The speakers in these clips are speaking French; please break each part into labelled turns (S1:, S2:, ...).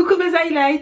S1: Coucou mes highlights.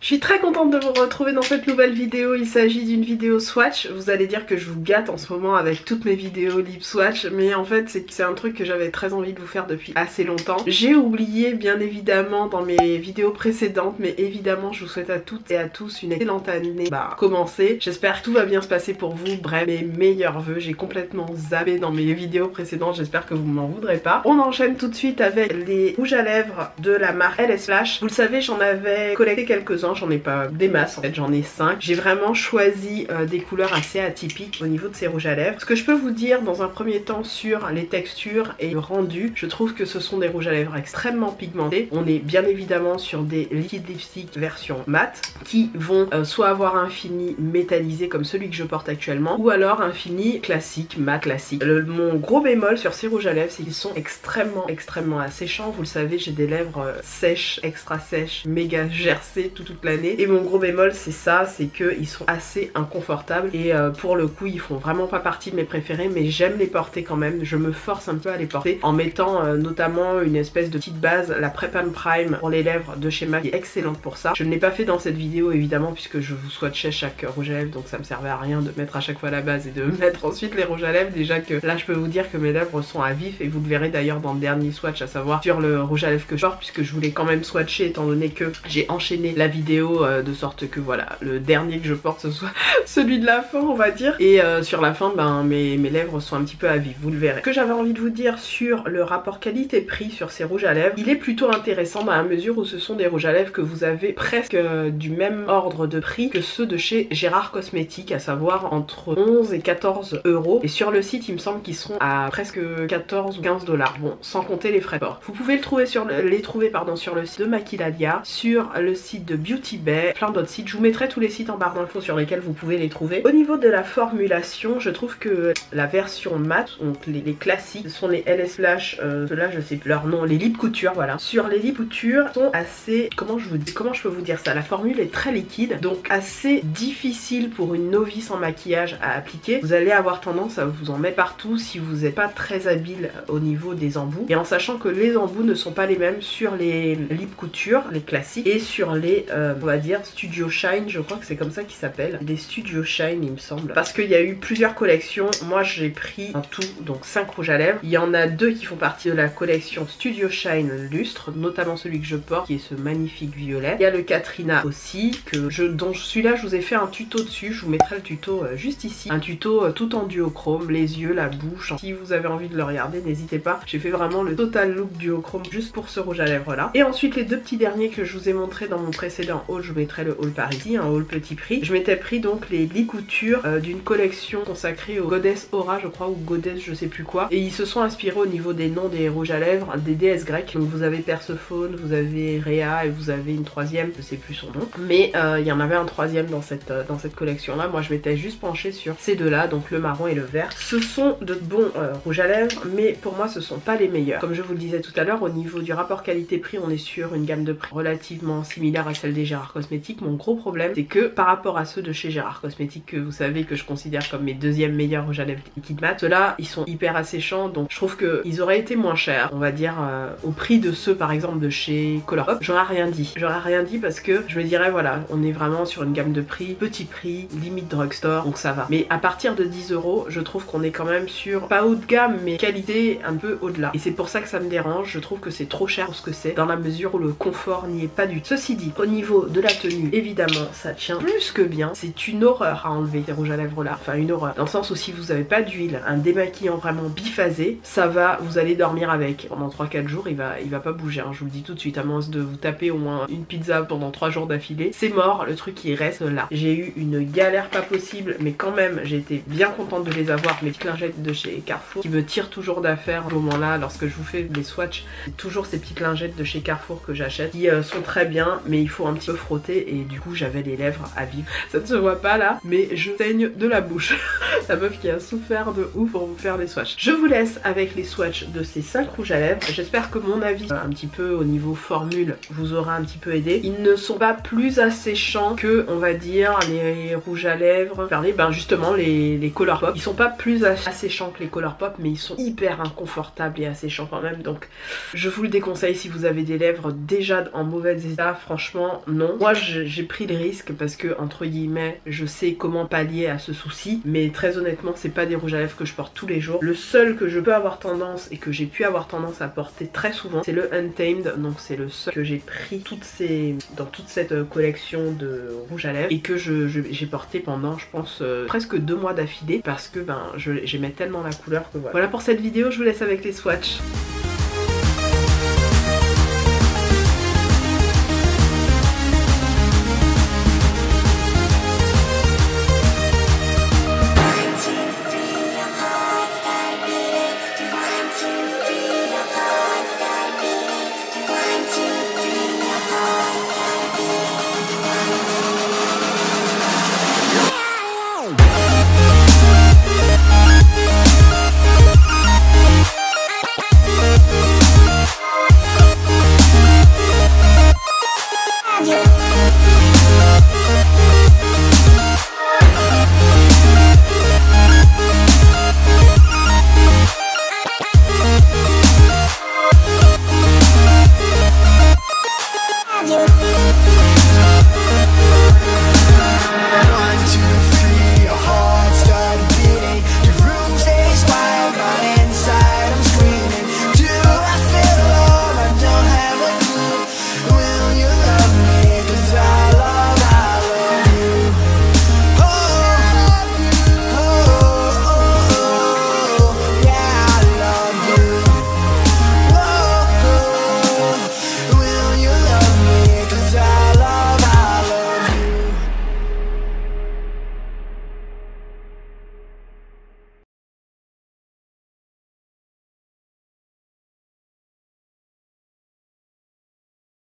S1: Je suis très contente de vous retrouver dans cette nouvelle vidéo. Il s'agit d'une vidéo swatch. Vous allez dire que je vous gâte en ce moment avec toutes mes vidéos lip swatch, mais en fait c'est un truc que j'avais très envie de vous faire depuis assez longtemps. J'ai oublié bien évidemment dans mes vidéos précédentes, mais évidemment je vous souhaite à toutes et à tous une excellente année commencer. J'espère que tout va bien se passer pour vous. Bref, mes meilleurs vœux. J'ai complètement zappé dans mes vidéos précédentes, j'espère que vous m'en voudrez pas. On enchaîne tout de suite avec les rouges à lèvres de la marque LS Flash. Vous le savez, j'en avais collecté quelques-uns. J'en ai pas des masses en fait, j'en ai 5. J'ai vraiment choisi des couleurs assez atypiques au niveau de ces rouges à lèvres. Ce que je peux vous dire dans un premier temps sur les textures et le rendu, je trouve que ce sont des rouges à lèvres extrêmement pigmentés. On est bien évidemment sur des liquid lipstick version mat qui vont soit avoir un fini métallisé comme celui que je porte actuellement, ou alors un fini classique, mat classique. Mon gros bémol sur ces rouges à lèvres, c'est qu'ils sont extrêmement asséchants. Vous le savez, j'ai des lèvres sèches, extra sèches, méga gercées toute l'année. Et mon gros bémol c'est ça, c'est qu'ils sont assez inconfortables et pour le coup ils font vraiment pas partie de mes préférés, mais j'aime les porter quand même. Je me force un peu à les porter en mettant notamment une espèce de petite base, la Prep and Prime pour les lèvres de chez MAC qui est excellente pour ça. Je ne l'ai pas fait dans cette vidéo évidemment puisque je vous swatchais chaque rouge à lèvres, donc ça me servait à rien de mettre à chaque fois la base et de mettre ensuite les rouges à lèvres. Déjà que là je peux vous dire que mes lèvres sont à vif et vous le verrez d'ailleurs dans le dernier swatch, à savoir sur le rouge à lèvres que je porte, puisque je voulais quand même swatcher étant donné que j'ai enchaîné la vidéo de sorte que voilà, le dernier que je porte ce soit celui de la fin on va dire, et sur la fin mes lèvres sont un petit peu à vif, vous le verrez. Ce que j'avais envie de vous dire sur le rapport qualité-prix sur ces rouges à lèvres, il est plutôt intéressant dans la mesure où ce sont des rouges à lèvres que vous avez presque du même ordre de prix que ceux de chez Gérard Cosmétiques, à savoir entre 11 et 14 euros, et sur le site il me semble qu'ils sont à presque 14 ou 15 $, bon sans compter les frais de port. Vous pouvez les trouver sur le site de Maquilalia, sur le site de Beauty Bay, plein d'autres sites. Je vous mettrai tous les sites en barre d'infos sur lesquels vous pouvez les trouver. Au niveau de la formulation, je trouve que la version mat, donc les classiques, ce sont les LS Flash, ceux-là je sais plus leur nom, les lip couture, voilà. Sur les lip couture sont assez, comment je peux vous dire ça, la formule est très liquide, donc assez difficile pour une novice en maquillage à appliquer. Vous allez avoir tendance à vous en mettre partout si vous n'êtes pas très habile au niveau des embouts, et en sachant que les embouts ne sont pas les mêmes sur les lip couture, les classiques, et sur les on va dire Studio Shine, je crois que c'est comme ça qu'ils s'appellent, des Studio Shine il me semble, parce qu'il y a eu plusieurs collections. Moi j'ai pris en tout donc 5 rouges à lèvres. Il y en a 2 qui font partie de la collection Studio Shine Lustre, notamment celui que je porte qui est ce magnifique violet. Il y a le Katrina aussi, dont celui-là je vous ai fait un tuto dessus, je vous mettrai le tuto juste ici, un tuto tout en duochrome, les yeux, la bouche. Si vous avez envie de le regarder, n'hésitez pas, j'ai fait vraiment le total look duochrome juste pour ce rouge à lèvres là. Et ensuite les deux petits derniers que je vous ai montré dans mon précédent haul, je vous mettrai le haul par ici, un haul petit prix. Je m'étais pris donc les lits couture d'une collection consacrée au Goddess Aura je crois, ou Goddess je sais plus quoi, et ils se sont inspirés au niveau des noms des rouges à lèvres des déesses grecques. Donc vous avez Perséphone, vous avez Rhea et vous avez une troisième, je sais plus son nom, mais il y en avait un troisième dans cette collection là. Moi je m'étais juste penchée sur ces deux là, donc le marron et le vert. Ce sont de bons rouges à lèvres, mais pour moi ce sont pas les meilleurs. Comme je vous le disais tout à l'heure, au niveau du rapport qualité-prix, on est sur une gamme de prix relativement similaire à celle des Gérard Cosmétiques. Mon gros problème c'est que par rapport à ceux de chez Gérard Cosmétiques, que vous savez que je considère comme mes deuxièmes meilleurs rouges à lèvres liquide mat, ceux-là ils sont hyper asséchants, donc je trouve qu'ils auraient été moins chers, on va dire au prix de ceux par exemple de chez Colourpop. J'aurais rien dit parce que je me dirais voilà, on est vraiment sur une gamme de prix, petit prix, limite drugstore, donc ça va. Mais à partir de 10 euros, je trouve qu'on est quand même sur, pas haut de gamme, mais qualité un peu au-delà. Et c'est pour ça que ça me dérange, je trouve que c'est trop cher pour ce que c'est, dans la mesure où le confort n'y est pas du tout. Ceci dit, au niveau de la tenue, évidemment, ça tient plus que bien. C'est une horreur à enlever ces rouges à lèvres là, enfin une horreur. Dans le sens où si vous avez pas d'huile, un démaquillant vraiment biphasé, ça va, vous allez dormir avec. Pendant 3-4 jours, il va pas bouger, hein, je vous le dis tout de suite, à moins de vous taper au moins une pizza pendant 3 jours d'affilée. C'est mort, le truc il reste là. J'ai eu une galère pas possible, mais quand même, j'ai été bien contente de les avoir. Mes petites lingettes de chez Carrefour, qui me tirent toujours d'affaire au moment là, lorsque je vous fais des swatchs, c'est toujours ces petites lingettes de chez Carrefour que j'achète, qui sont très bien, mais il faut un petit peu frotter et du coup j'avais les lèvres à vivre. Ça ne se voit pas là, mais je saigne de la bouche. La meuf qui a souffert de ouf pour vous faire les swatchs. Je vous laisse avec les swatchs de ces 5 rouges à lèvres. J'espère que mon avis un petit peu au niveau formule vous aura un petit peu aidé. Ils ne sont pas plus asséchants que, on va dire, les rouges à lèvres, enfin justement les Colourpop. Ils sont pas plus asséchants que les Colourpop, mais ils sont hyper inconfortables et asséchants quand même. Donc je vous le déconseille si vous avez des lèvres déjà en mauvais état. Franchement non. Moi j'ai pris le risque parce que entre guillemets je sais comment pallier à ce souci, mais très honnêtement c'est pas des rouges à lèvres que je porte tous les jours. Le seul que je peux avoir tendance et que j'ai pu avoir tendance à porter très souvent, c'est le Untamed. Donc c'est le seul que j'ai pris dans toute cette collection de rouges à lèvres et que j'ai porté pendant je pense presque 2 mois d'affilée parce que j'aimais tellement la couleur que voilà. Voilà pour cette vidéo, je vous laisse avec les swatchs.